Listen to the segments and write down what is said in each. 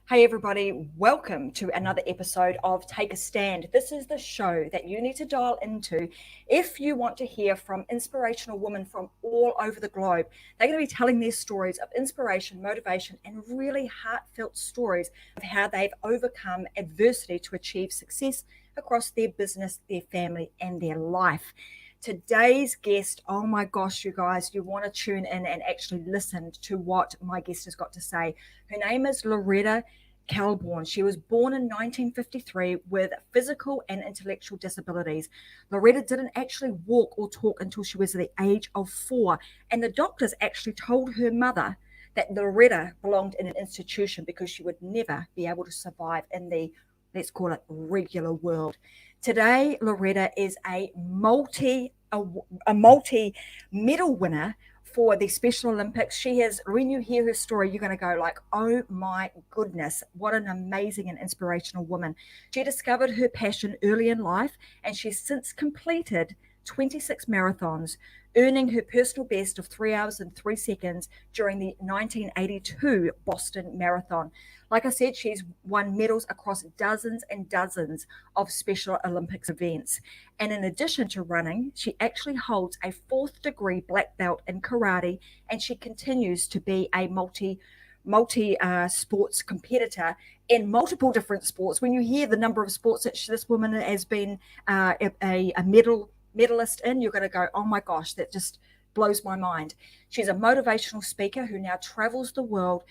Hey everybody, welcome to another episode of Take a Stand. This is the show that you need to dial into if you want to hear from inspirational women from all over the globe. They're going to be telling their stories of inspiration, motivation, and really heartfelt stories of how they've overcome adversity to achieve success across their business, their family, and their life. Today's guest, oh my gosh, you guys, you want to tune in and actually listen to what my guest has got to say. Her name is Loretta Claiborne. She was born in 1953 with physical and intellectual disabilities. Loretta didn't actually walk or talk until she was the age of 4, and the doctors actually told her mother that Loretta belonged in an institution because she would never be able to survive in the, let's call it, regular world. Today, Loretta is a multi medal winner for the Special Olympics. She has, when you hear her story, you're going to go like, oh my goodness, what an amazing and inspirational woman. She discovered her passion early in life, and she's since completed 26 marathons, earning her personal best of 3 hours and 3 seconds during the 1982 Boston Marathon. Like I said, she's won medals across dozens and dozens of Special Olympics events. And in addition to running, she actually holds a 4th degree black belt in karate, and she continues to be a multi sports competitor in multiple different sports. When you hear the number of sports that this woman has been a medalist in, you're going to go, oh my gosh, that just blows my mind. She's a motivational speaker who now travels the world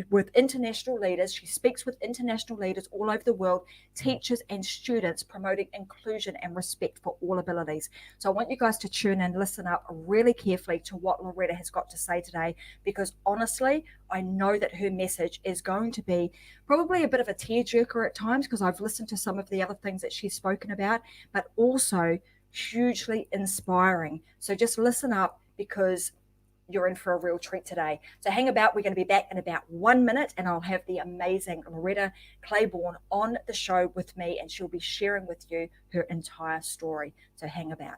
with international leaders. She speaks with international leaders all over the world, teachers and students, promoting inclusion and respect for all abilities. So I want you guys to tune and listen up really carefully to what Loretta has got to say today, because honestly, I know that her message is going to be probably a bit of a tearjerker at times, because I've listened to some of the other things that she's spoken about, but also hugely inspiring. So just listen up, because you're in for a real treat today. So hang about. We're going to be back in about 1 minute, and I'll have the amazing Loretta Claiborne on the show with me, and she'll be sharing with you her entire story. So hang about.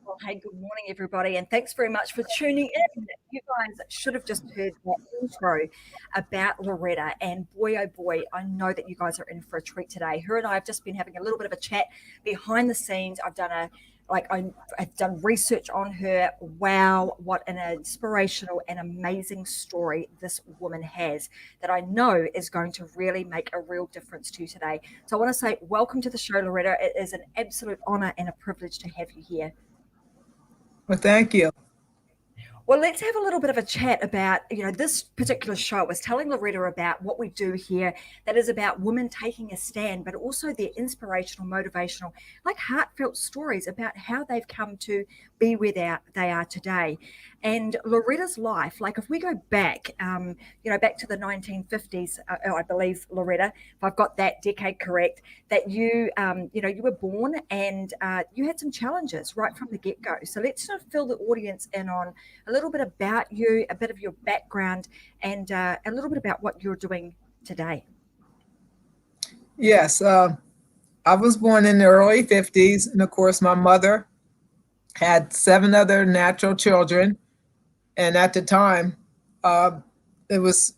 Well, hey, good morning, everybody, and thanks very much for tuning in. You guys should have just heard that intro about Loretta, and boy, oh boy, I know that you guys are in for a treat today. Her and I have just been having a little bit of a chat behind the scenes. I've done research on her. Wow, what an inspirational and amazing story this woman has, that I know is going to really make a real difference to you today. So I want to say welcome to the show, Loretta. It is an absolute honor and a privilege to have you here. Well, thank you. Well, let's have a little bit of a chat about, this particular show. I was telling Loretta about what we do here, that is about women taking a stand, but also their inspirational, motivational, like heartfelt stories about how they've come to be where they are today. And Loretta's life, like if we go back, back to the 1950s, I believe, Loretta, if I've got that decade correct, that you were born, and you had some challenges right from the get-go. So let's sort of fill the audience in on a little bit about you, a bit of your background, and a little bit about what you're doing today. Yes, I was born in the early 50s, and of course, my mother had 7 other natural children. And at the time, it was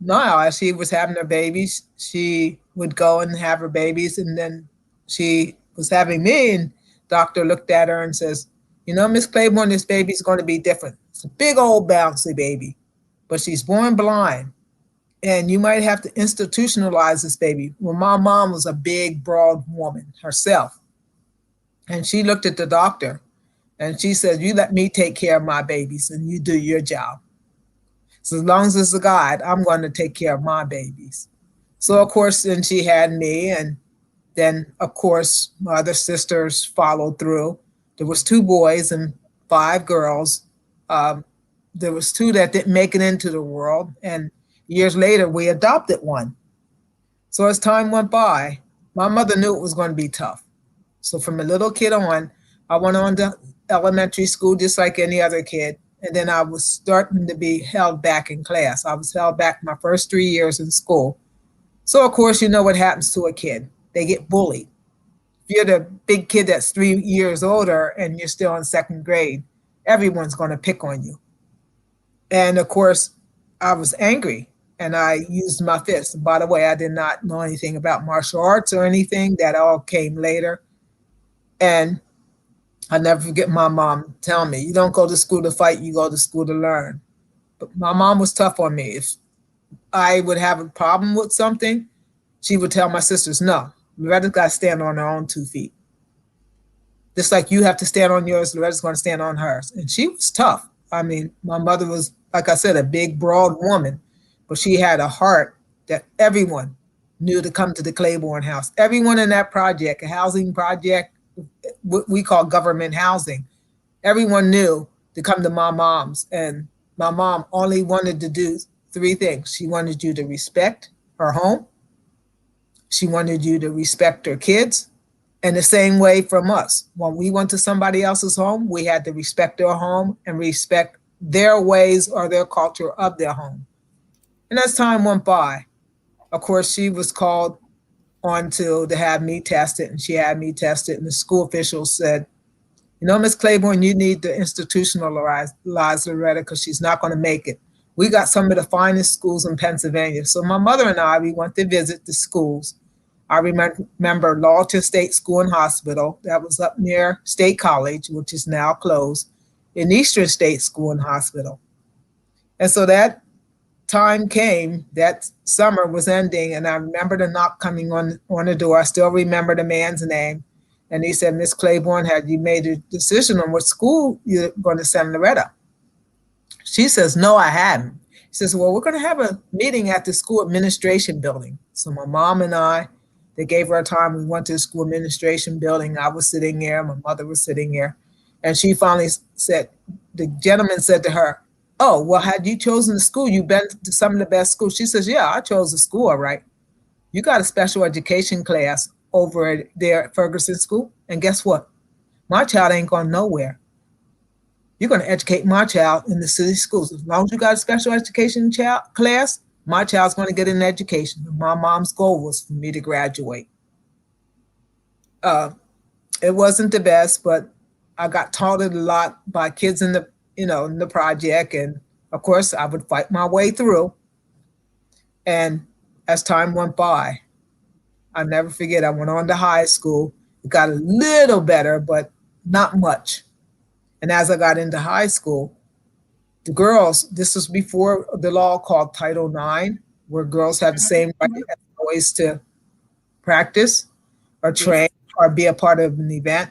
No, as she was having her babies, she would go and have her babies, and then she was having me, and doctor looked at her and says, you know, Miss Claiborne, this baby's going to be different. It's a big old bouncy baby, but she's born blind, and you might have to institutionalize this baby. Well, my mom was a big, broad woman herself, and she looked at the doctor, and she said, you let me take care of my babies, and you do your job. So as long as it's a God, I'm going to take care of my babies. So of course, then she had me, and then of course my other sisters followed through. There was 2 boys and 5 girls. There was 2 that didn't make it into the world, and years later we adopted one. So as time went by, my mother knew it was going to be tough. So from a little kid on, I went on to elementary school just like any other kid. And then I was starting to be held back in class. I was held back my first 3 years in school. So of course, you know what happens to a kid. They get bullied. If you're the big kid that's 3 years older and you're still in 2nd grade, everyone's going to pick on you. And of course, I was angry and I used my fist. By the way, I did not know anything about martial arts or anything. That all came later. And I never forget my mom telling me, you don't go to school to fight, you go to school to learn. But my mom was tough on me. If I would have a problem with something, she would tell my sisters, no, Loretta's got to stand on her own 2 feet. Just like you have to stand on yours, Loretta's going to stand on hers. And she was tough. I mean, my mother was, like I said, a big, broad woman, but she had a heart that everyone knew to come to the Claiborne house. Everyone in that project, a housing project, what we call government housing, everyone knew to come to my mom's. And my mom only wanted to do 3 things. She wanted you to respect her home. She wanted you to respect her kids. And the same way from us. When we went to somebody else's home, we had to respect their home and respect their ways or their culture of their home. And as time went by, of course, she was called on to have me tested, and she had me tested, and the school officials said, you know, Miss Claiborne, you need to institutionalize Loretta because she's not going to make it. We got some of the finest schools in Pennsylvania. So my mother and I, we went to visit the schools. I remember Loretta State School and Hospital, that was up near State College, which is now closed, and Eastern State School and Hospital. And so that time came, that summer was ending, and I remember the knock coming on the door. I still remember the man's name. And he said, Miss Claiborne, had you made a decision on what school you're going to send Loretta? She says, no, I hadn't. He says, well, we're going to have a meeting at the school administration building. So my mom and I, they gave her a time. We went to the school administration building. I was sitting there. My mother was sitting there. And she finally said, the gentleman said to her, oh, well, had you chosen the school? You've been to some of the best schools. She says, yeah, I chose the school, all right. You got a special education class over there at Ferguson School. And guess what? My child ain't going nowhere. You're going to educate my child in the city schools. As long as you got a special education class, my child's going to get an education. My mom's goal was for me to graduate. It wasn't the best, but I got taught it a lot by kids in the project. And of course, I would fight my way through. And as time went by, I'll never forget, I went on to high school. It got a little better, but not much. And as I got into high school, the girls, this was before the law called Title IX, where girls have the same right as boys to practice or train or be a part of an event.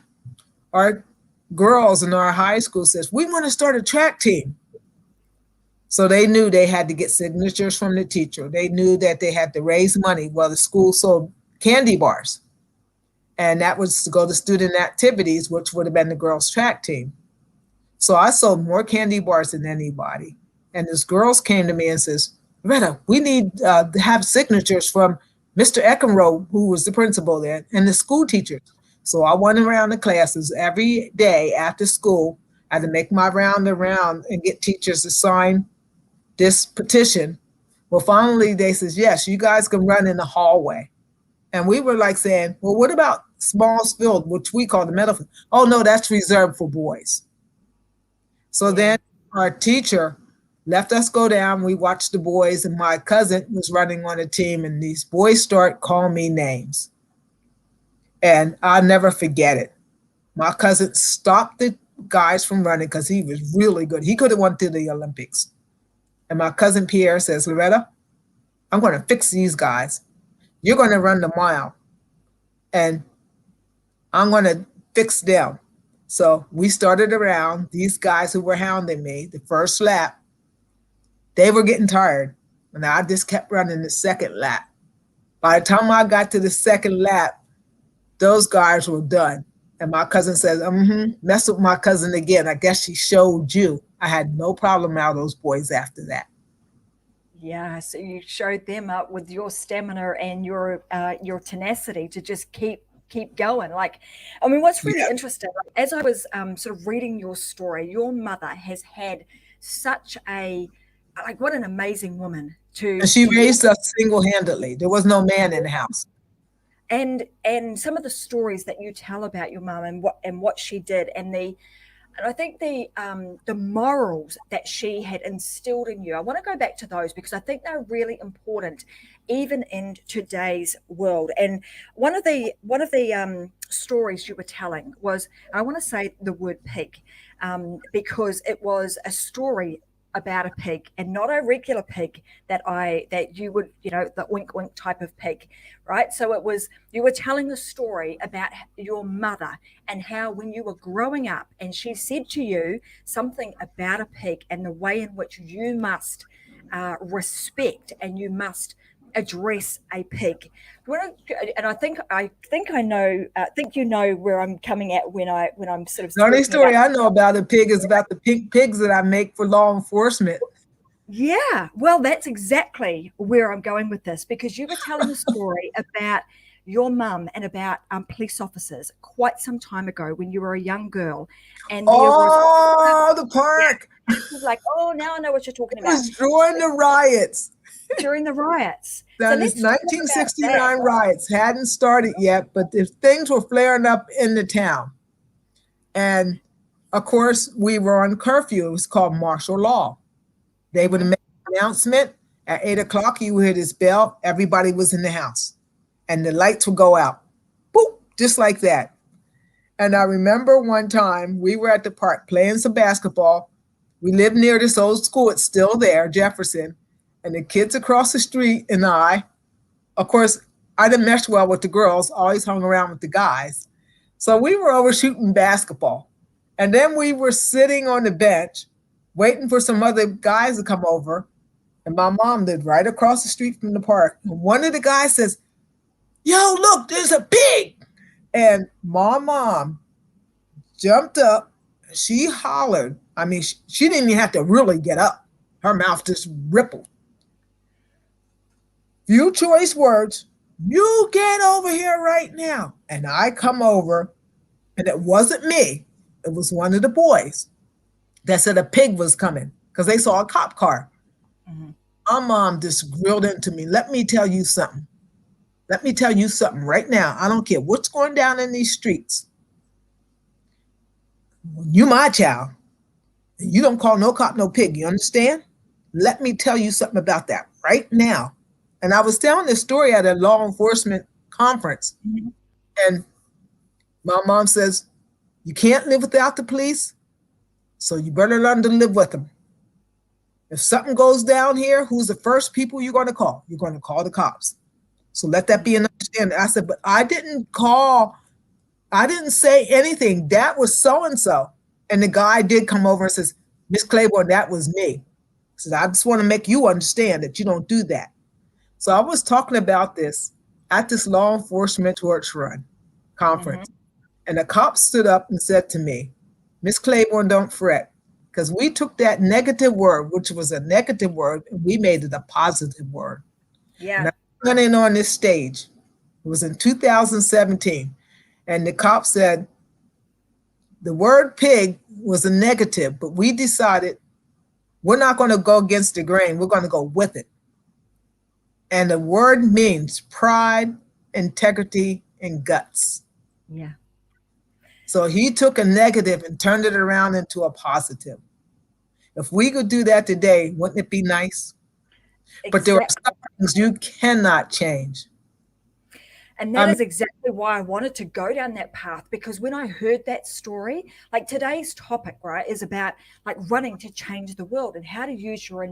Our girls in our high school says, we want to start a track team. So they knew they had to get signatures from the teacher. They knew that they had to raise money. Well, the school sold candy bars. And that was to go to student activities, which would have been the girls' track team. So I sold more candy bars than anybody. And these girls came to me and says, Loretta, we need to have signatures from Mr. Eckenroe, who was the principal there, and the school teachers. So I went around the classes every day after school. I had to make my round around and get teachers to sign this petition. Well, finally they says, yes, you guys can run in the hallway. And we were like saying, well, what about Smalls Field, which we call the middle field? Oh, no, that's reserved for boys. So then our teacher left us go down. We watched the boys, and my cousin was running on a team, and these boys start calling me names. And I'll never forget it. My cousin stopped the guys from running because he was really good. He could have won to the Olympics. And my cousin Pierre says, Loretta, I'm going to fix these guys. You're going to run the mile, and I'm going to fix them. So we started around. These guys who were hounding me, the first lap, they were getting tired. And I just kept running the second lap. By the time I got to the second lap, those guys were done. And my cousin says, mess with my cousin again. I guess she showed you. I had no problem out of those boys after that. Yeah, so you showed them up with your stamina and your tenacity to just keep going. Like, I mean, what's really interesting, as I was sort of reading your story, your mother has had such a, like, what an amazing woman to. And she raised us single-handedly. There was no man in the house. And some of the stories that you tell about your mum and what she did, and I think the morals that she had instilled in you. I want to go back to those because I think they're really important, even in today's world. And one of the stories you were telling was, I want to say the word pig, because it was a story about a pig, and not a regular pig that you would, the oink oink type of pig, right? So it was, you were telling a story about your mother and how when you were growing up and she said to you something about a pig and the way in which you must respect and you must address a pig. And I think I know. Think you know where I'm coming at when I'm sort of. The only story I know about a pig is about the pigs that I make for law enforcement. Yeah, well, that's exactly where I'm going with this, because you were telling a story about your mum and about police officers quite some time ago when you were a young girl, and the park. Yeah, it was like, oh, now I know what you're talking about. It was during the riots. During the riots. That is 1969 riots. Hadn't started yet, but the things were flaring up in the town. And of course, we were on curfew. It was called martial law. They would make an announcement at 8 o'clock. You would hear this bell. Everybody was in the house. And the lights would go out. Boop, just like that. And I remember one time we were at the park playing some basketball. We lived near this old school. It's still there, Jefferson. And the kids across the street and I, of course, I didn't mesh well with the girls, always hung around with the guys. So we were over shooting basketball. And then we were sitting on the bench waiting for some other guys to come over. And my mom lived right across the street from the park. And one of the guys says, yo, look, there's a pig. And my mom jumped up. She hollered. I mean, she didn't even have to really get up. Her mouth just rippled. Few choice words, you get over here right now. And I come over, and it wasn't me. It was one of the boys that said a pig was coming because they saw a cop car. Mm-hmm. My mom just grilled into me. Let me tell you something. Let me tell you something right now. I don't care what's going down in these streets. You my child. You don't call no cop no pig. You understand? Let me tell you something about that right now. And I was telling this story at a law enforcement conference. Mm-hmm. And my mom says, you can't live without the police, so you better learn to live with them. If something goes down here, who's the first people you're going to call? You're going to call the cops. So let that be an understanding. I said, but I didn't say anything. That was so-and-so. And the guy did come over and says, Miss Claiborne, that was me. He said, I just want to make you understand that you don't do that. So I was talking about this at this law enforcement torch run conference. Mm-hmm. And the cop stood up and said to me, Miss Claiborne, don't fret. Because we took that negative word, which was a negative word, and we made it a positive word. Yeah. And I went in on this stage. It was in 2017. And the cop said, the word pig was a negative, but we decided we're not going to go against the grain. We're going to go with it. And the word means pride, integrity, and guts. If we could do that today, wouldn't it be nice? But there are Exactly. some things you cannot change. And I that mean, is exactly why I wanted to go down that path, because when I heard that story, like today's topic, right, is about like running to change the world and how to use your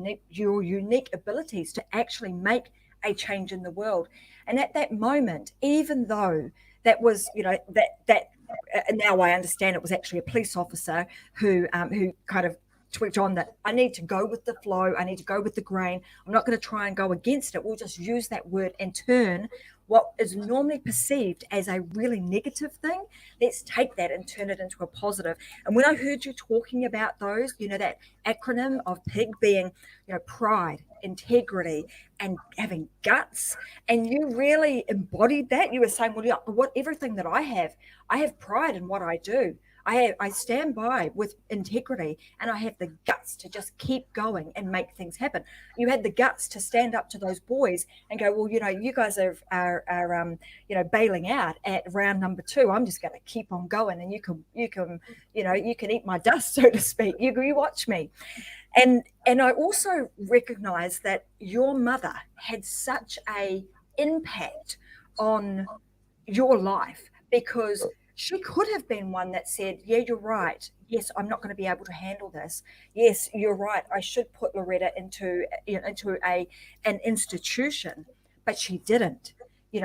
unique abilities to actually make a change in the world. And at that moment, even though that was, that now I understand it was actually a police officer who kind of tweaked on that I need to go with the flow, I need to go with the grain. I'm not going to try and go against it. We'll just use that word and turn what is normally perceived as a really negative thing, let's take that and turn it into a positive. And when I heard you talking about those, that acronym of PIG being, pride, integrity, and having guts, and you really embodied that. You were saying, well, yeah, what everything that I have pride in what I do. I stand by with integrity, and I have the guts to just keep going and make things happen. You had the guts to stand up to those boys and go, well, you guys are bailing out at round number 2. I'm just going to keep on going, and you can eat my dust, so to speak. You watch me. And I also recognize that your mother had such a impact on your life, because she could have been one that said, yeah, you're right. Yes, I'm not going to be able to handle this. Yes, you're right. I should put Loretta into an institution, but she didn't.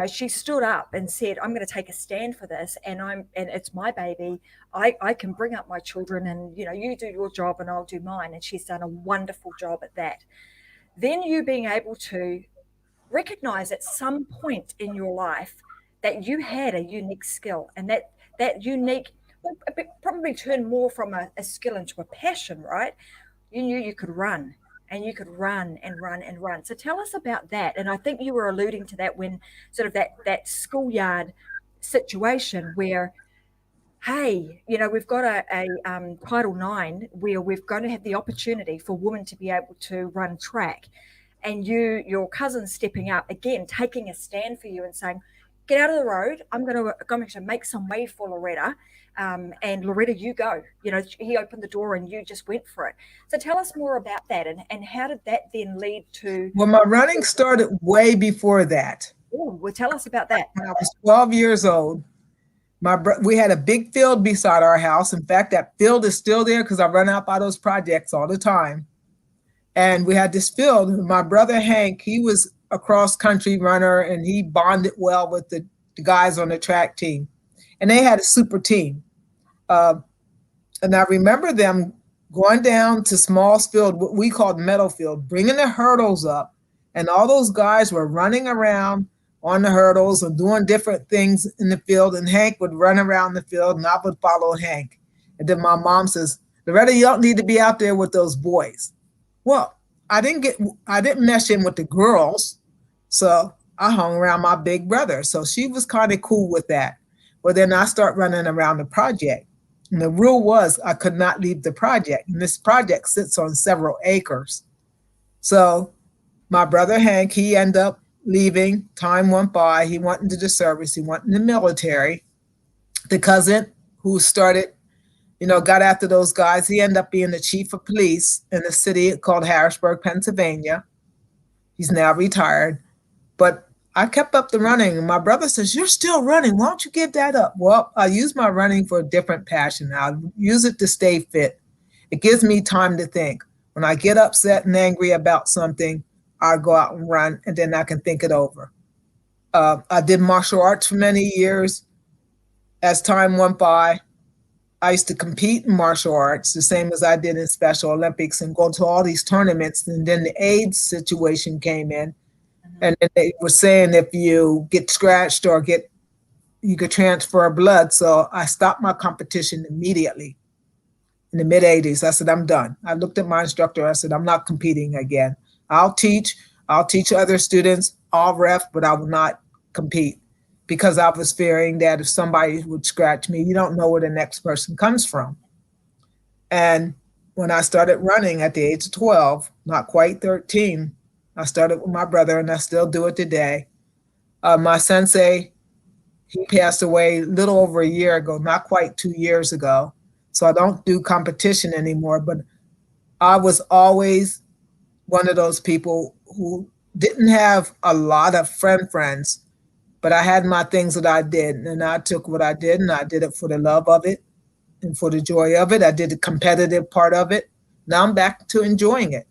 She stood up and said, I'm going to take a stand for this, and it's my baby. I can bring up my children, and you do your job and I'll do mine. And she's done a wonderful job at that. Then you being able to recognize at some point in your life that you had a unique skill, and that unique, well, probably turned more from a skill into a passion, right? You knew you could run, and you could run and run and run. So tell us about that. And I think you were alluding to that when sort of that schoolyard situation where, hey, we've got a Title IX where we're going to have the opportunity for women to be able to run track, and your cousin stepping up again, taking a stand for you and saying, get out of the road. I'm going to make some way for Loretta. And Loretta, you go. He opened the door and you just went for it. So tell us more about that, and how did that then lead to? Well, my running started way before that. Oh, well, tell us about that. When I was 12 years old, we had a big field beside our house. In fact, that field is still there because I run out by those projects all the time. And we had this field. My brother Hank, he was a cross-country runner, and he bonded well with the guys on the track team. And they had a super team. And I remember them going down to Smalls Field, what we called Meadow Field, bringing the hurdles up. And all those guys were running around on the hurdles and doing different things in the field. And Hank would run around the field, and I would follow Hank. And then my mom says, Loretta, you don't need to be out there with those boys. Well, I didn't mesh in with the girls, so I hung around my big brother. So she was kind of cool with that. Well, then I start running around the project. And the rule was I could not leave the project. And this project sits on several acres. So my brother Hank, he ended up leaving. Time went by. He went into the service. He went in the military. The cousin who started, got after those guys, he ended up being the chief of police in a city called Harrisburg, Pennsylvania. He's now retired. But I kept up the running, and my brother says, you're still running. Why don't you give that up? Well, I use my running for a different passion. I use it to stay fit. It gives me time to think. When I get upset and angry about something, I go out and run, and then I can think it over. I did martial arts for many years. As time went by, I used to compete in martial arts, the same as I did in Special Olympics, and go to all these tournaments. And then the AIDS situation came in. And they were saying if you get scratched or you could transfer blood. So I stopped my competition immediately in the mid-'80s. I said, I'm done. I looked at my instructor. I said, I'm not competing again. I'll teach other students, I'll ref, but I will not compete, because I was fearing that if somebody would scratch me, you don't know where the next person comes from. And when I started running at the age of 12, not quite 13, I started with my brother, and I still do it today. My sensei, he passed away a little over a year ago, not quite 2 years ago. So I don't do competition anymore, but I was always one of those people who didn't have a lot of friends, but I had my things that I did, and I took what I did and I did it for the love of it and for the joy of it. I did the competitive part of it. Now I'm back to enjoying it.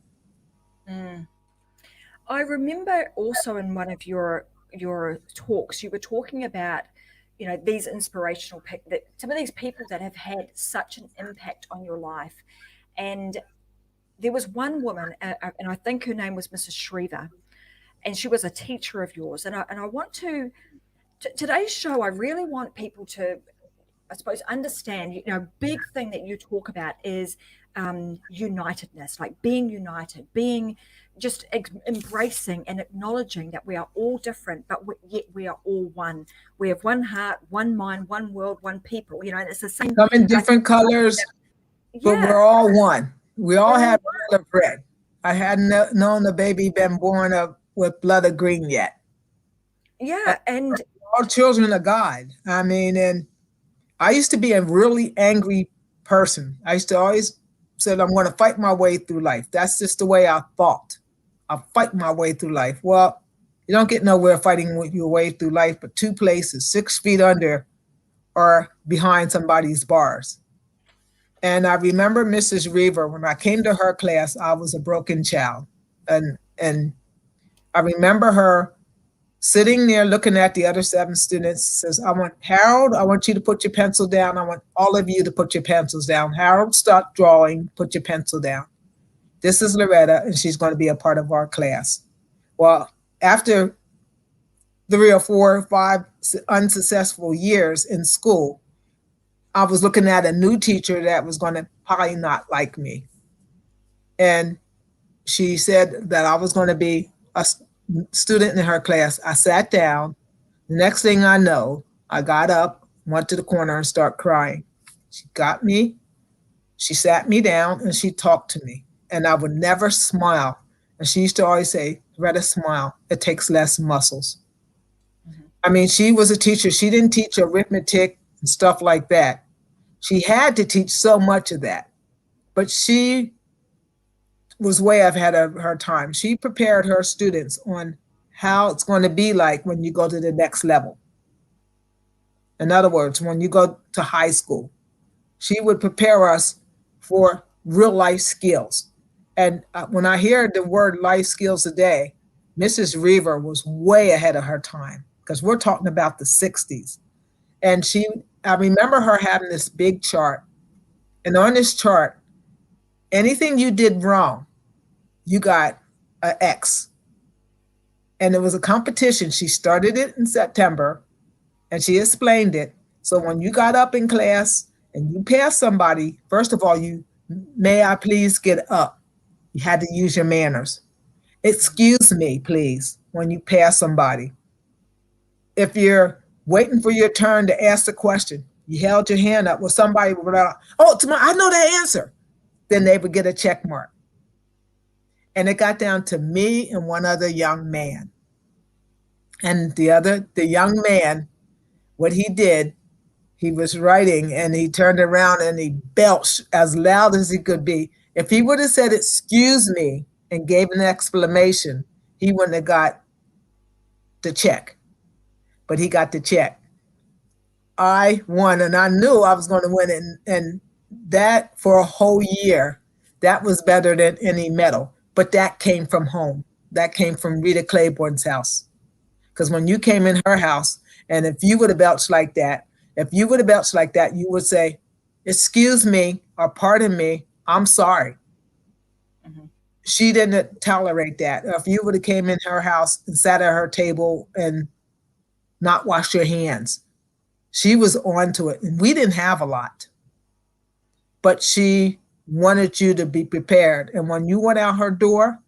Mm. I remember also in one of your talks, you were talking about, you know, these inspirational that some of these people that have had such an impact on your life, and there was one woman, and I think her name was Mrs. Shriver, and she was a teacher of yours, and I want to today's show. I really want people to, I suppose, understand, you know, big thing that you talk about is unitedness, like being united, being just embracing and acknowledging that we are all different, but yet we are all one. We have one heart, one mind, one world, one people. You know, it's the same. Come in different colors, but Yeah, we're all one. We all we're all have one. blood of red. I hadn't known a baby been born of with blood of green yet. Yeah, and All children of God. I mean, and I used to be a really angry person. I used to always said I'm going to fight my way through life. That's just the way I thought. I'll fight my way through life. Well, you don't get nowhere fighting your way through life, but two places, 6 feet under or behind somebody's bars. And I remember Mrs. Reaver, when I came to her class, I was a broken child. And I remember her sitting there looking at the other 7 students, says, Harold, I want you to put your pencil down. I want all of you to put your pencils down. Harold, stop drawing, put your pencil down. This is Loretta, and she's going to be a part of our class. Well, after 3 or 4 or 5 unsuccessful years in school, I was looking at a new teacher that was going to probably not like me. And she said that I was going to be a student in her class. I sat down. The next thing I know, I got up, went to the corner and started crying. She got me, she sat me down, and she talked to me. And I would never smile. And she used to always say, Loretta, smile. It takes less muscles. Mm-hmm. I mean, she was a teacher. She didn't teach arithmetic and stuff like that. She had to teach so much of that. But she was way ahead of her time. She prepared her students on how it's going to be like when you go to the next level. In other words, when you go to high school, she would prepare us for real life skills. And when I hear the word life skills today, Mrs. Reaver was way ahead of her time, because we're talking about the 60s. And I remember her having this big chart. And on this chart, anything you did wrong, you got an X. And it was a competition. She started it in September, and she explained it. So when you got up in class and you passed somebody, first of all, may I please get up? You had to use your manners. Excuse me, please, when you pass somebody. If you're waiting for your turn to ask the question, you held your hand up, well, somebody would I know the answer. Then they would get a check mark. And it got down to me and one other young man. And the young man, what he did, he was writing and he turned around and he belched as loud as he could be. If he would have said, excuse me, and gave an exclamation, he wouldn't have got the check. But he got the check. I won, and I knew I was going to win. And that, for a whole year, that was better than any medal. But that came from home. That came from Loretta Claiborne's house. Because when you came in her house, and if you would have belched like that, you would say, excuse me, or pardon me, I'm sorry. Mm-hmm. She didn't tolerate that. If you would have came in her house and sat at her table and not washed your hands, she was on to it. And we didn't have a lot. But she wanted you to be prepared. And when you went out her door,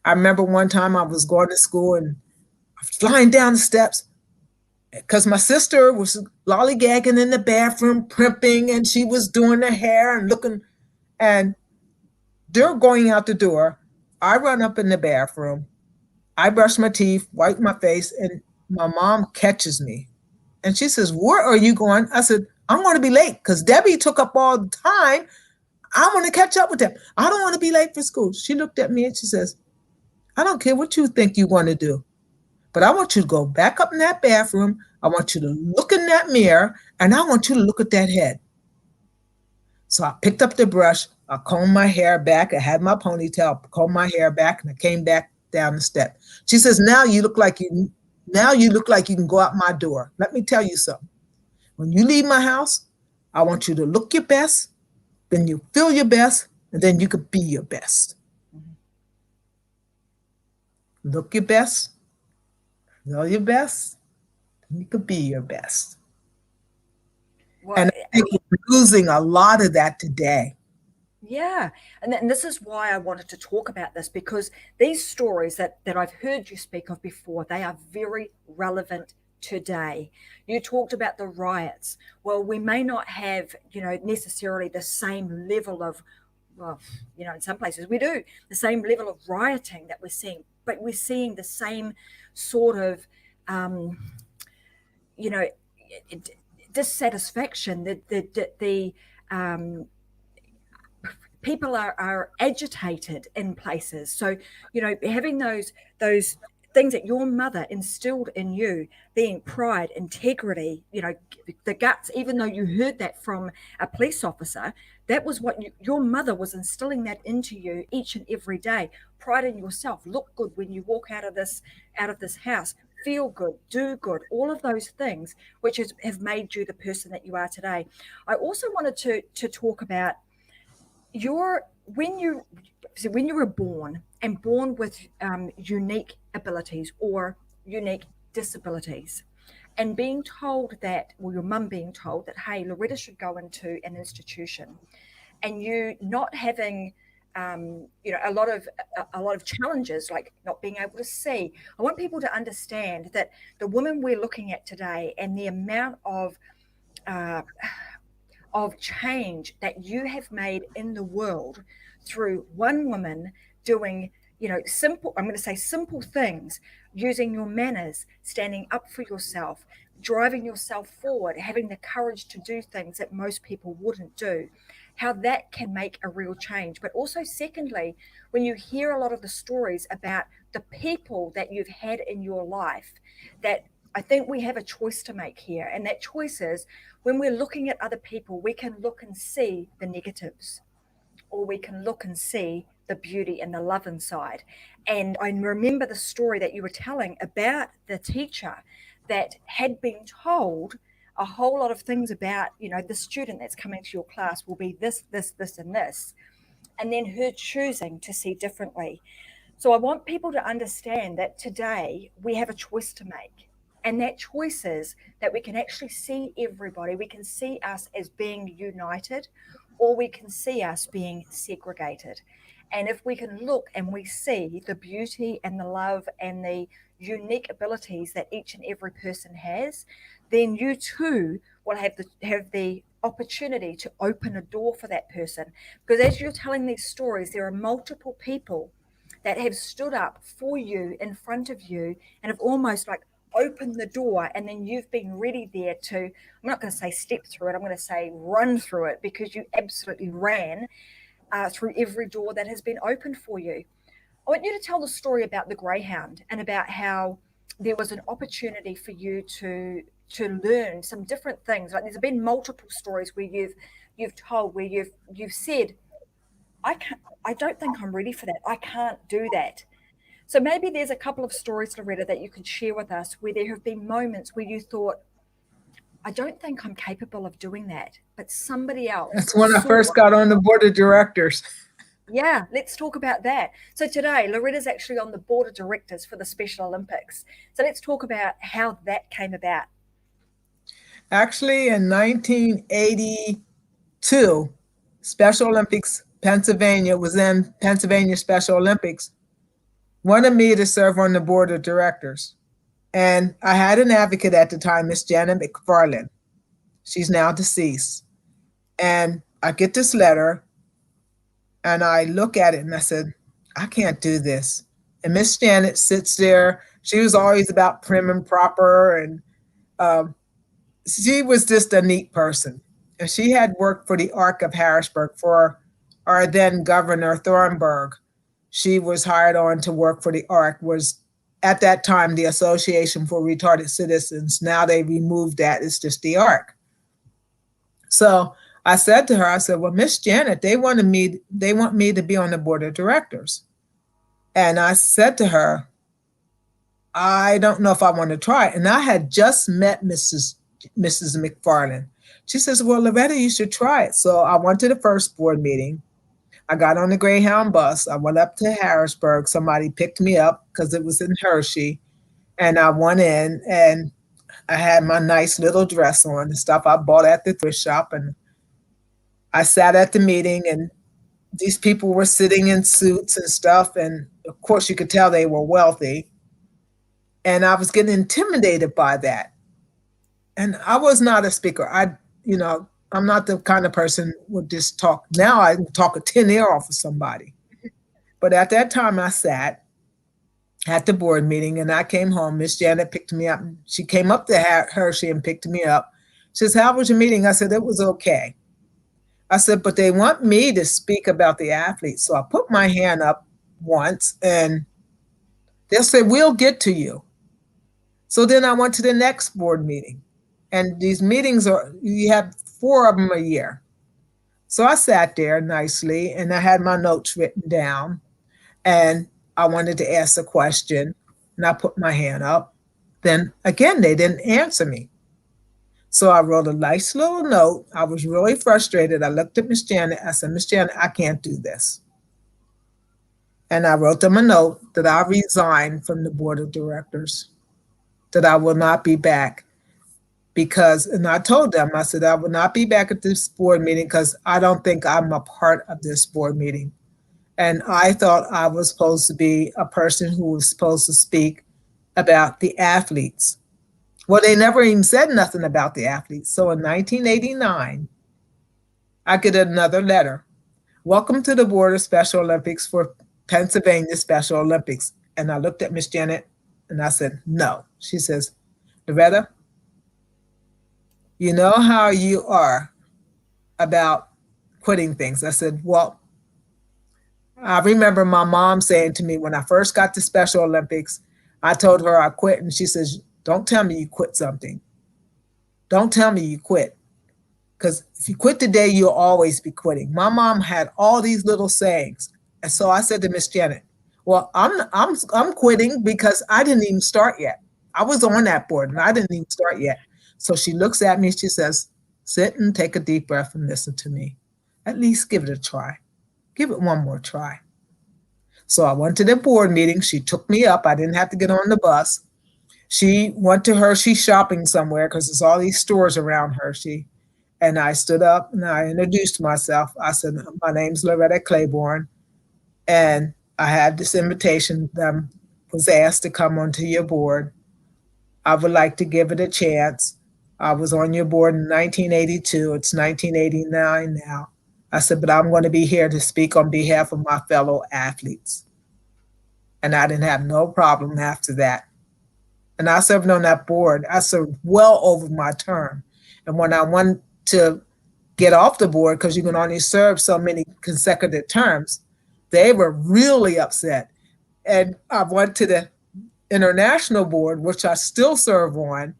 I remember one time I was going to school and flying down the steps because my sister was lollygagging in the bathroom, primping, and she was doing her hair and looking. And they're going out the door. I run up in the bathroom. I brush my teeth, wipe my face, and my mom catches me. And she says, where are you going? I said, I'm going to be late because Debbie took up all the time. I want to catch up with them. I don't want to be late for school. She looked at me and she says, I don't care what you think you want to do, but I want you to go back up in that bathroom. I want you to look in that mirror, and I want you to look at that head. So I picked up the brush. I combed my hair back. I had my ponytail, combed my hair back, and I came back down the step. She says, now you look like you can go out my door. Let me tell you something. When you leave my house, I want you to look your best, then you feel your best, and then you could be your best. Look your best, feel your best, and you could be your best. Well, and I think we're losing a lot of that today. Yeah. And this is why I wanted to talk about this, because these stories that I've heard you speak of before, they are very relevant today. You talked about the riots. Well, we may not have, necessarily the same level of, well, in some places we do, the same level of rioting that we're seeing, but we're seeing the same sort of, dissatisfaction, the people are agitated in places. So, having those things that your mother instilled in you, being pride, integrity, the guts, even though you heard that from a police officer, that was what your mother was instilling that into you each and every day. Pride in yourself, look good when you walk out of this house, feel good, do good, all of those things, which have made you the person that you are today. I also wanted to talk about when you were born with unique abilities or unique disabilities, and being told that, well, your mum being told that, hey, Loretta should go into an institution, and you not having a lot of challenges, like not being able to see. I want people to understand that the women we're looking at today and the amount of change that you have made in the world through one woman doing, simple things, using your manners, standing up for yourself, driving yourself forward, having the courage to do things that most people wouldn't do, how that can make a real change. But also, secondly, when you hear a lot of the stories about the people that you've had in your life, that I think we have a choice to make here. And that choice is, when we're looking at other people, we can look and see the negatives, or we can look and see the beauty and the love inside. And I remember the story that you were telling about the teacher that had been told a whole lot of things about, the student that's coming to your class will be this, this, this, and this, and then her choosing to see differently. So I want people to understand that today we have a choice to make. And that choice is that we can actually see everybody. We can see us as being united, or we can see us being segregated. And if we can look and we see the beauty and the love and the unique abilities that each and every person has, then you too will have the opportunity to open a door for that person. Because as you're telling these stories, there are multiple people that have stood up for you in front of you and have almost like opened the door, and then you've been ready there to, I'm not going to say step through it, I'm going to say run through it, because you absolutely ran through every door that has been opened for you. I want you to tell the story about the Greyhound and about how there was an opportunity for you to learn some different things. Like, there's been multiple stories where you've told, where you've said, I don't think I'm ready for that. I can't do that. So maybe there's a couple of stories, Loretta, that you could share with us where there have been moments where you thought, I don't think I'm capable of doing that, but somebody else. That's when I first got on the board of directors. Yeah, let's talk about that. So today, Loretta's actually on the board of directors for the Special Olympics. So let's talk about how that came about. Actually, in 1982, Special Olympics Pennsylvania was in Pennsylvania Special Olympics, wanted me to serve on the board of directors. And I had an advocate at the time, Miss Janet McFarland. She's now deceased. And I get this letter, and I look at it and I said, I can't do this. And Miss Janet sits there. She was always about prim and proper, and she was just a neat person. And she had worked for the Ark of Harrisburg for our then Governor Thornburg. She was hired on to work for the ARC, was at that time the Association for Retarded Citizens. Now they removed that, it's just the ARC. So I said to her, I said, well, Miss Janet, they want me to be on the board of directors. And I said to her, I don't know if I want to try it. And I had just met Mrs. McFarland. She says, well, Loretta, you should try it. So I went to the first board meeting. I got on the Greyhound bus. I went up to Harrisburg. Somebody picked me up because it was in Hershey. And I went in and I had my nice little dress on and stuff I bought at the thrift shop. And I sat at the meeting and these people were sitting in suits and stuff. And of course, you could tell they were wealthy. And I was getting intimidated by that. And I was not a speaker. I'm not the kind of person who would just talk. Now I can talk a tin ear off of somebody. But at that time I sat at the board meeting and I came home. Miss Janet picked me up. She came up to Hershey and picked me up. She says, how was your meeting? I said, it was okay. I said, but they want me to speak about the athletes. So I put my hand up once and they'll say, we'll get to you. So then I went to the next board meeting. And these meetings you have 4 of them a year. So I sat there nicely and I had my notes written down and I wanted to ask a question and I put my hand up. Then again, they didn't answer me. So I wrote a nice little note. I was really frustrated. I looked at Miss Janet. I said, Miss Janet, I can't do this. And I wrote them a note that I resigned from the board of directors, that I will not be back. And I told them, I said, I will not be back at this board meeting because I don't think I'm a part of this board meeting. And I thought I was supposed to be a person who was supposed to speak about the athletes. Well, they never even said nothing about the athletes. So in 1989, I get another letter. Welcome to the Board of Special Olympics for Pennsylvania Special Olympics. And I looked at Miss Janet and I said, no. She says, Loretta, you know how you are about quitting things. I said, well, I remember my mom saying to me when I first got to Special Olympics, I told her I quit. And she says, don't tell me you quit something. Don't tell me you quit. Because if you quit today, you'll always be quitting. My mom had all these little sayings. And so I said to Miss Janet, well, I'm quitting because I didn't even start yet. I was on that board and I didn't even start yet. So she looks at me, she says, sit and take a deep breath and listen to me. At least give it a try. Give it one more try. So I went to the board meeting. She took me up. I didn't have to get on the bus. She went to Hershey shopping somewhere because there's all these stores around Hershey. And I stood up and I introduced myself. I said, my name's Loretta Claiborne. And I had this invitation that was asked to come onto your board. I would like to give it a chance. I was on your board in 1982. It's 1989 now. I said, but I'm going to be here to speak on behalf of my fellow athletes. And I didn't have no problem after that. And I served on that board. I served well over my term. And when I went to get off the board, because you can only serve so many consecutive terms, they were really upset. And I went to the international board, which I still serve on.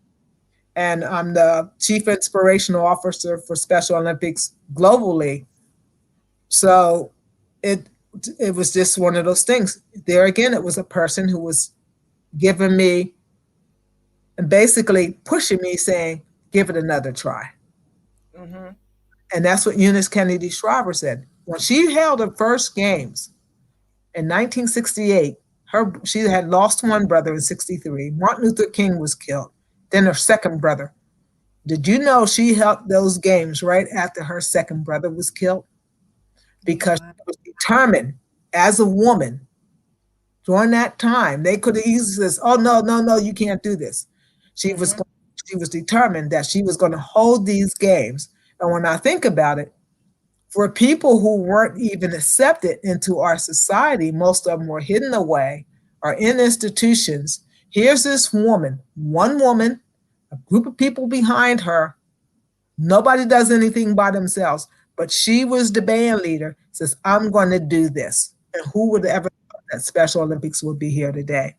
And I'm the Chief Inspirational Officer for Special Olympics globally. So it was just one of those things. There again, it was a person who was giving me and basically pushing me, saying, give it another try. Mm-hmm. And that's what Eunice Kennedy Shriver said. When she held her first games in 1968, she had lost one brother in 63. Martin Luther King was killed. Then her second brother. Did you know she held those games right after her second brother was killed? Because she was determined as a woman during that time. They could have easily said, oh, no, you can't do this. She was determined that she was going to hold these games. And when I think about it, for people who weren't even accepted into our society, most of them were hidden away or in institutions. Here's this woman, one woman, a group of people behind her. Nobody does anything by themselves. But she was the band leader, says, I'm going to do this. And who would ever thought that Special Olympics would be here today?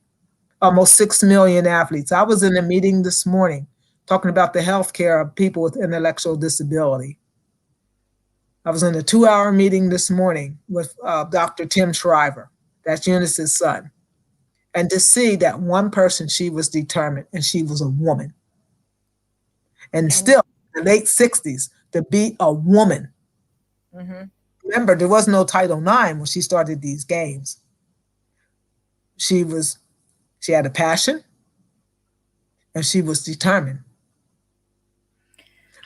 Almost 6 million athletes. I was in a meeting this morning talking about the health care of people with intellectual disability. I was in a 2-hour meeting this morning with Dr. Tim Shriver, that's Eunice's son. And to see that one person, she was determined, and she was a woman. And still, in the late 60s, to be a woman. Mm-hmm. Remember, there was no Title IX when she started these games. She had a passion, and she was determined.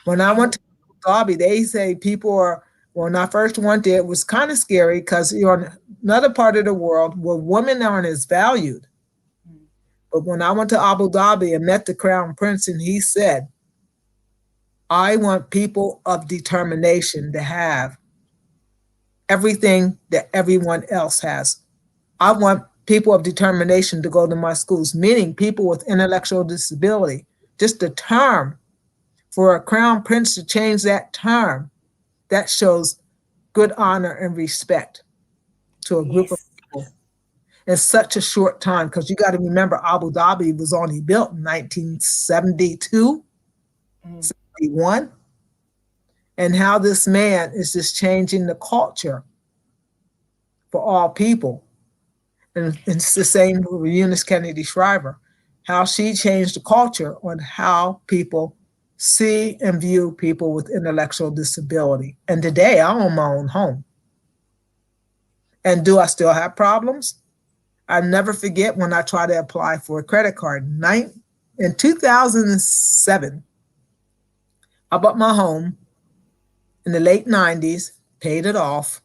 When I went to Abu Dhabi, they say people are, when I first went there, it was kind of scary because you're in another part of the world where women aren't as valued. But when I went to Abu Dhabi and met the Crown Prince, and he said, I want people of determination to have everything that everyone else has. I want people of determination to go to my schools, meaning people with intellectual disability. Just the term, for a Crown Prince to change that term, that shows good honor and respect to a group of people in such a short time. Because you got to remember, Abu Dhabi was only built in 1972, 71, and how this man is just changing the culture for all people. And it's the same with Eunice Kennedy Shriver, how she changed the culture on how people see and view people with intellectual disability. And today I own my own home. And do I still have problems? I never forget when I tried to apply for a credit card. In 2007, I bought my home in the late 90s, paid it off.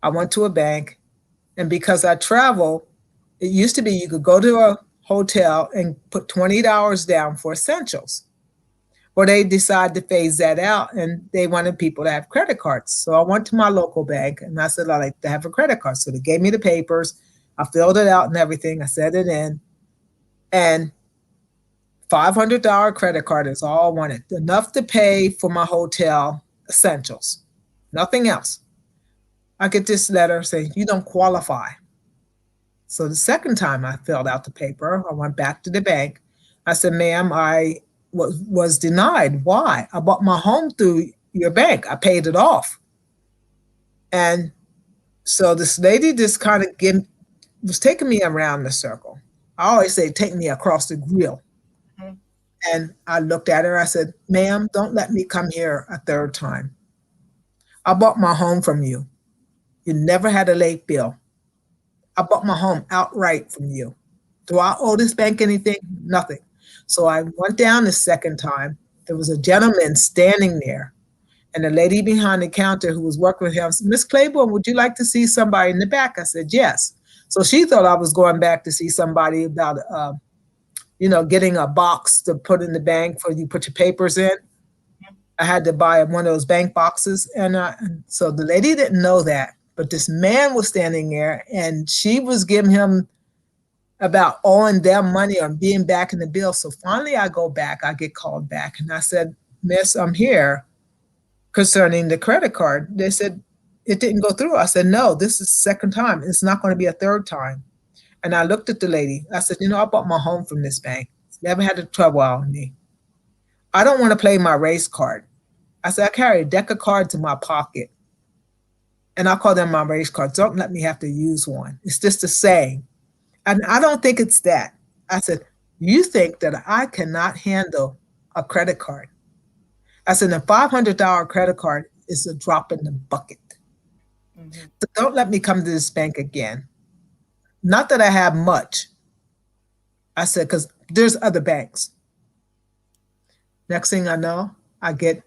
I went to a bank, and because I travel, it used to be you could go to a hotel and put $20 down for essentials. Well, they decided to phase that out, and they wanted people to have credit cards. So I went to my local bank, and I said, I'd like to have a credit card. So they gave me the papers. I filled it out and everything. I set it in. And $500 credit card is all I wanted. Enough to pay for my hotel essentials. Nothing else. I get this letter saying, you don't qualify. So the second time I filled out the paper, I went back to the bank. I said, ma'am, I was denied. Why? I bought my home through your bank. I paid it off. And so this lady just kind of was taking me around the circle. I always say, take me across the grill. Mm-hmm. And I looked at her. I said, ma'am, don't let me come here a third time. I bought my home from you. You never had a late bill. I bought my home outright from you. Do I owe this bank anything? Nothing. So I went down the second time. There was a gentleman standing there, and the lady behind the counter who was working with him said, Miss Claiborne, would you like to see somebody in the back? I said, yes. So she thought I was going back to see somebody about, getting a box to put in the bank for you put your papers in. I had to buy one of those bank boxes. And so the lady didn't know that, but this man was standing there, and she was giving him about owing them money or being back in the bill. So finally I go back, I get called back, and I said, Miss, I'm here concerning the credit card. They said, it didn't go through. I said, no, this is the second time. It's not going to be a third time. And I looked at the lady. I said, I bought my home from this bank. Never had the trouble out of me. I don't want to play my race card. I said, I carry a deck of cards in my pocket, and I call them my race cards. Don't let me have to use one. It's just a saying. And I don't think it's that. I said, you think that I cannot handle a credit card? I said, a $500 credit card is a drop in the bucket. Mm-hmm. So don't let me come to this bank again. Not that I have much. I said, because there's other banks. Next thing I know, I get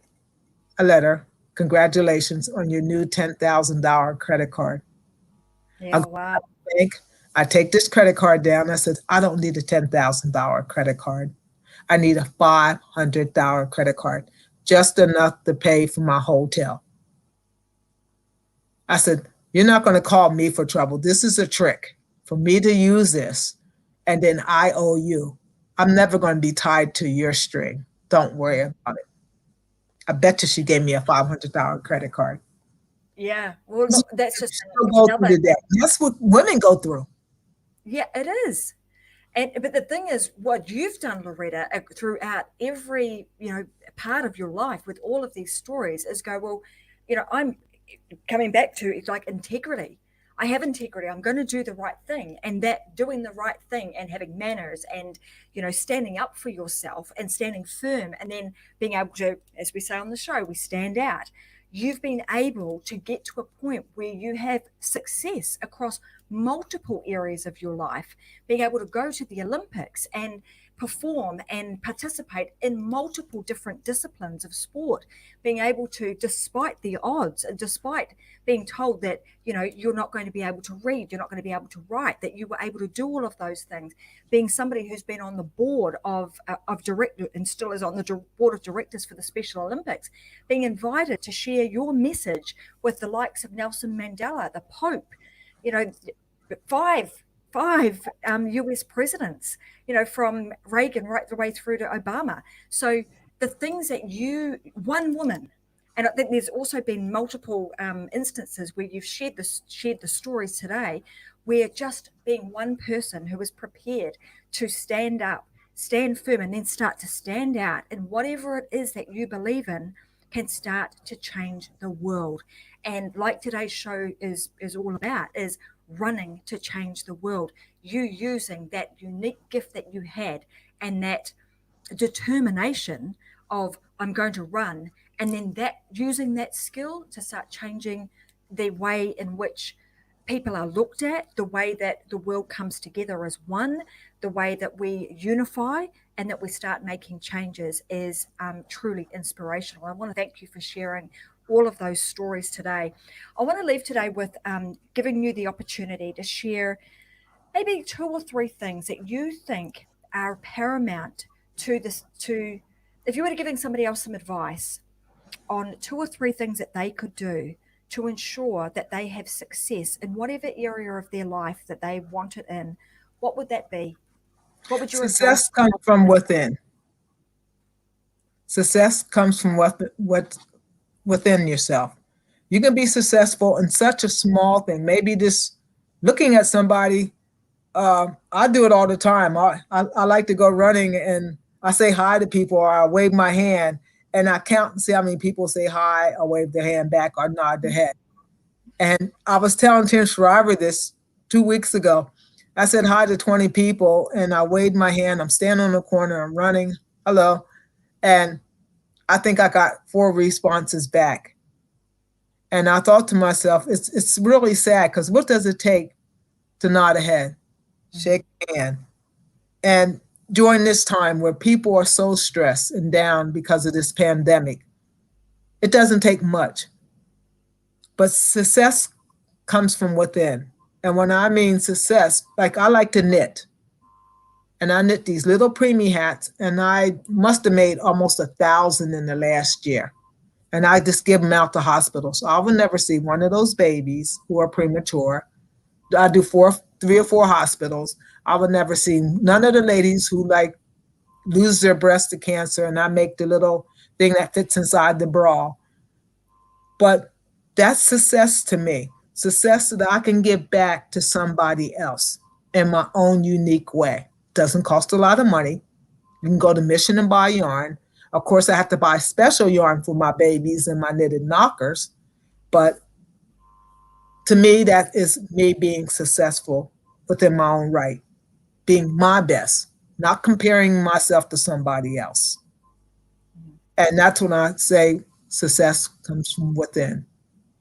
a letter. Congratulations on your new $10,000 credit card. Yeah, wow. Bank. I take this credit card down. I said, I don't need a $10,000 credit card. I need a $500 credit card, just enough to pay for my hotel. I said, you're not going to call me for trouble. This is a trick for me to use this, and then I owe you. I'm never going to be tied to your string. Don't worry about it. I bet you she gave me a $500 credit card. Yeah. Well, Still look, that's just go through another. today. That's what women go through. Yeah, it is. And but the thing is, what you've done, Loretta, throughout every part of your life with all of these stories is go, well, I'm coming back to it's like integrity. I have integrity. I'm going to do the right thing, and that doing the right thing and having manners and standing up for yourself and standing firm, and then being able to, as we say on the show, we stand out. You've been able to get to a point where you have success across multiple areas of your life, being able to go to the Olympics and perform and participate in multiple different disciplines of sport, being able to, despite the odds and despite being told that you're not going to be able to read, you're not going to be able to write, that you were able to do all of those things, being somebody who's been on the board of director and still is on the board of directors for the Special Olympics, being invited to share your message with the likes of Nelson Mandela, the Pope, five US presidents, from Reagan right the way through to Obama. So the things that one woman, and I think there's also been multiple instances where you've shared the stories today, where just being one person who is prepared to stand up, stand firm, and then start to stand out in whatever it is that you believe in, can start to change the world. And like today's show is all about, is running to change the world. You using that unique gift that you had and that determination of I'm going to run, and then that using that skill to start changing the way in which people are looked at, the way that the world comes together as one, the way that we unify and that we start making changes is truly inspirational. I want to thank you for sharing all of those stories today. I want to leave today with giving you the opportunity to share maybe 2 or 3 things that you think are paramount to this. To if you were giving somebody else some advice on 2 or 3 things that they could do to ensure that they have success in whatever area of their life that they want it in, what would that be? What would your Success advice comes from within. Success comes from within yourself. You can be successful in such a small thing. Maybe just looking at somebody. I do it all the time. I like to go running and I say hi to people, or I wave my hand and I count and see how many people say hi or wave their hand back or nod their head. And I was telling Tim Shriver this 2 weeks ago. I said hi to 20 people and I waved my hand. I'm standing on the corner. I'm running. Hello. And I think I got 4 responses back. And I thought to myself, it's really sad, because what does it take to nod a head, shake a hand? And during this time where people are so stressed and down because of this pandemic, it doesn't take much. But success comes from within. And when I mean success, like I like to knit. And I knit these little preemie hats, and I must have made almost 1,000 in the last year. And I just give them out to hospitals. So I will never see one of those babies who are premature. I do 3 or 4 hospitals. I would never see none of the ladies who lose their breast to cancer, and I make the little thing that fits inside the bra. But that's success to me. Success that I can give back to somebody else in my own unique way. Doesn't cost a lot of money. You can go to Mission and buy yarn. Of course, I have to buy special yarn for my babies and my knitted knockers. But to me, that is me being successful within my own right, being my best, not comparing myself to somebody else. And that's when I say success comes from within.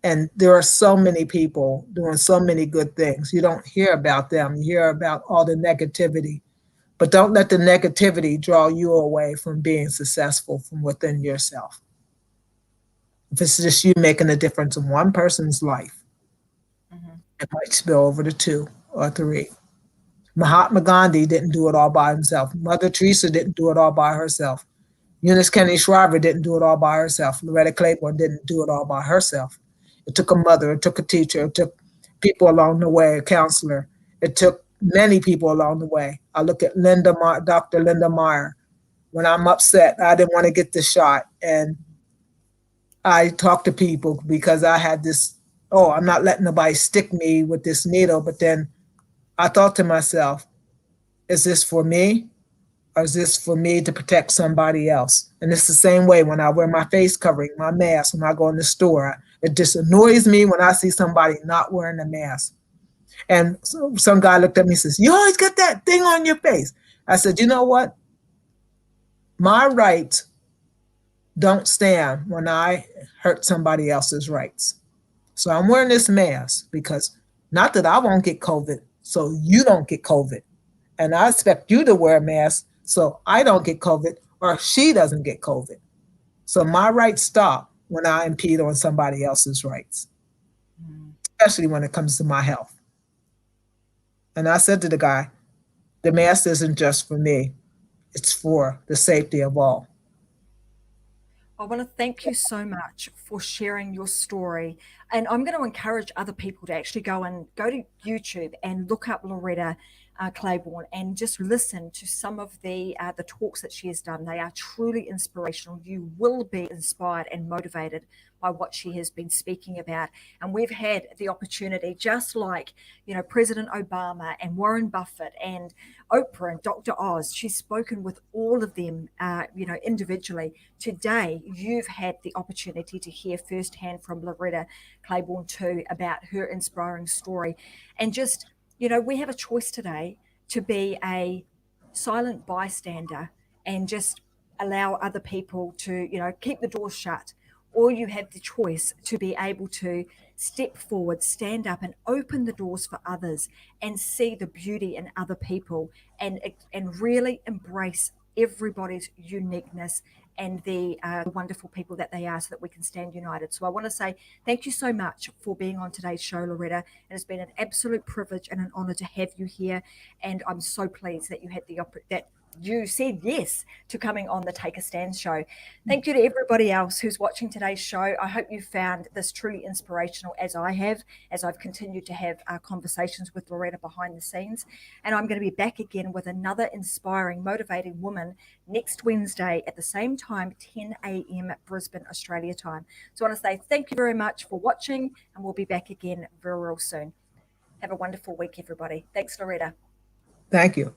And there are so many people doing so many good things. You don't hear about them. You hear about all the negativity. But don't let the negativity draw you away from being successful from within yourself. If it's just you making a difference in one person's life, it might spill over to 2 or 3. Mahatma Gandhi didn't do it all by himself. Mother Teresa didn't do it all by herself. Eunice Kennedy Shriver didn't do it all by herself. Loretta Claiborne didn't do it all by herself. It took a mother, it took a teacher, it took people along the way, a counselor. It took many people along the way. I look at Dr. Linda Meyer. When I'm upset, I didn't want to get the shot. And I talked to people because I had this, oh, I'm not letting nobody stick me with this needle. But then I thought to myself, is this for me? Or is this for me to protect somebody else? And it's the same way when I wear my face covering, my mask, when I go in the store. It just annoys me when I see somebody not wearing a mask. And so some guy looked at me and says, you always got that thing on your face. I said, you know what? My rights don't stand when I hurt somebody else's rights. So I'm wearing this mask because not that I won't get COVID, so you don't get COVID. And I expect you to wear a mask so I don't get COVID or she doesn't get COVID. So my rights stop when I impede on somebody else's rights, especially when it comes to my health. And I said to the guy, the mask isn't just for me, it's for the safety of all. I want to thank you so much for sharing your story. And I'm going to encourage other people to actually go to YouTube and look up Loretta Claiborne and just listen to some of the talks that she has done. They are truly inspirational. You will be inspired and motivated by what she has been speaking about. And we've had the opportunity, just like, President Obama and Warren Buffett and Oprah and Dr. Oz, she's spoken with all of them, individually. Today, you've had the opportunity to hear firsthand from Loretta Claiborne too about her inspiring story. And just, we have a choice today to be a silent bystander and just allow other people to, keep the doors shut. Or you have the choice to be able to step forward, stand up, and open the doors for others and see the beauty in other people and really embrace everybody's uniqueness and the wonderful people that they are so that we can stand united. So I want to say thank you so much for being on today's show, Loretta. It has been an absolute privilege and an honor to have you here. And I'm so pleased that you had that you said yes to coming on the Take a Stand show. Thank you to everybody else who's watching today's show. I hope you found this truly inspirational as I have, as I've continued to have conversations with Loretta behind the scenes. And I'm going to be back again with another inspiring, motivating woman next Wednesday at the same time, 10 a.m. Brisbane, Australia time. So I want to say thank you very much for watching, and we'll be back again real soon. Have a wonderful week, everybody. Thanks, Loretta. Thank you.